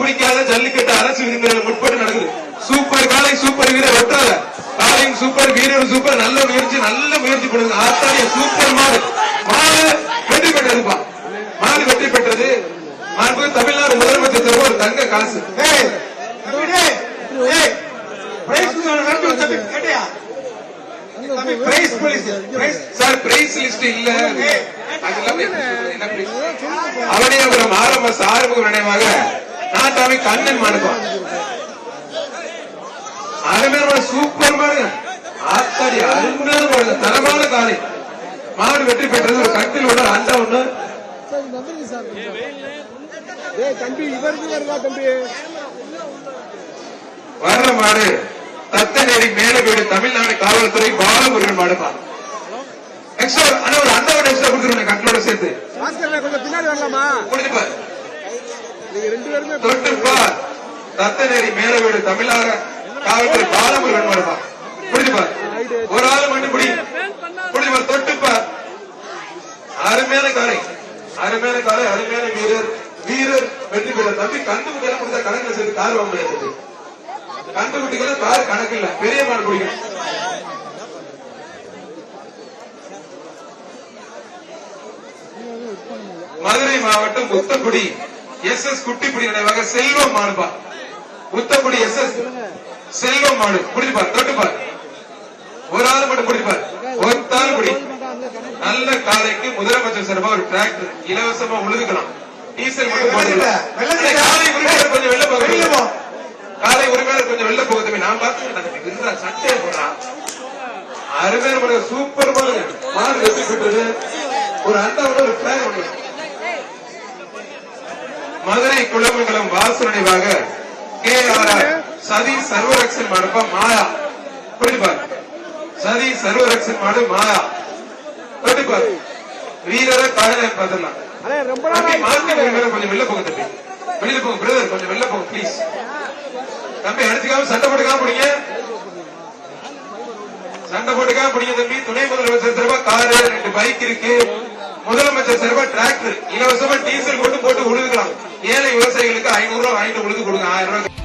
பிடிக்காத ஜல்லிக்கட்டு அரசு விதிமுறைகளை முற்பட்டு நடக்குது. சூப்பர் காலை சூப்பர் வீரர் ஒட்டாத காலையும் சூப்பர் வீரர் சூப்பர் நல்ல முயற்சி பண்ணுங்க. ஆத்தாடிய சூப்பர் மாடு வெற்றி பெற்றதுப்பா. மாடு வெற்றி பெற்றது. தமிழ்நாடு முதலமைச்சர் ஒரு தங்க காசு சார். பிரைஸ் லிஸ்ட் இல்ல. அவனியாபுரம் ஆர்எம்எஸ் ஆறுமுகம் நினைவாக நாட்டாமை கண்ணன் மாடுப்பான். அருமையான சூப்பர் மாடு. ஆத்தாடி அருமையான மாடு. தரமான காலை மாடு வெற்றி பெற்றது. ஒரு கட்டில் ஒண்ணு அண்டா ஒண்ணு. வர்ற மாடு தத்தநேரி மேலவீடு தமிழ்நாடு காவல்துறை பாலமுருகன் மாடுப்பான். ஒரு அண்டாவோட எக்ஸ்ட்ரா கொடுத்துருவேன் கட்டளோட சேர்த்து. தொட்டுப்பார் தத்தநேரி மேலவீடு தமிழ்நாடு காவல்துறை பாலமுருகன் மாடுப்பான். புரிஞ்சுப்பார். ஒரு ஆள் மட்டும் புரிஞ்சுப்பார். தொட்டுப்பார். அருமையான காலை அருமையான வீரர் வெற்றி பெற்ற தம்பி. கண்டுபிடிக்கலாம் கொடுத்தா கணக்குல சேர்த்து கார் வாங்க முடியாது. கண்டுபிடிக்கலாம் கார் கணக்கு இல்ல. பெரிய மாடு பிடிக்கும். மதுரை மாவட்டம் முத்தக்குடி எஸ் குட்டிப்புடி நினைவாக செல்வம் மாடுப்பா. முத்தக்குடி எஸ் செல்வம் மாடு. புடிப்பார். தொட்டுப்பார். ஒரு ஆள் மட்டும் புடிப்பார். ஒரு தாள் புடி. நல்ல காலைக்கு முதலமைச்சர் சார்பா ஒரு டிராக்டர் இலவசமா உழுதுக்கலாம். டீசல் மட்டும் போடலாம். காலை உரிமையாளர் கொஞ்சம் வெளில போக. காலை உரிமையாளர் கொஞ்சம் வெளில போகுது. நான் பார்த்து சட்டையை போடுறான். அருமையான சூப்பர் மாடு வெற்றி பெற்றது. ஒரு அண்டாவோட ஒரு பிளான் ஒண்ணு. மதுரை குளமங்கலம் வாசு நினைவாக KRR சதி சர்வரக்ஷன் மாடுப்பா. மாயா. புரிஞ்சுப்பார். சதி சர்வரக்ஷன் மாடு மாயா. புரிஞ்சுப்பார். வீரர காலையில பார்த்தலாம். கொஞ்சம் வெளில போங்க தம்பி. வெளியில போங்க பிரதர். கொஞ்சம் வெளில போங்க பிளீஸ். தம்பி அடிச்சுக்காம சண்டை போட்டுக்காம பிடிங்க. சண்டை போட்டுக்காம பிடிங்க தம்பி. துணை முதலமைச்சர் சார்பா காரு 2 பைக் இருக்கு. முதலமைச்சர் சார்பா டிராக்டர் இலவசமா டீசல் போட்டு உழுதுக்கலாம். ஏழை விவசாயிகளுக்கு 500 ரூபாய் வாங்கிட்டு உழுது கொடுங்க. 1000 ரூபாய்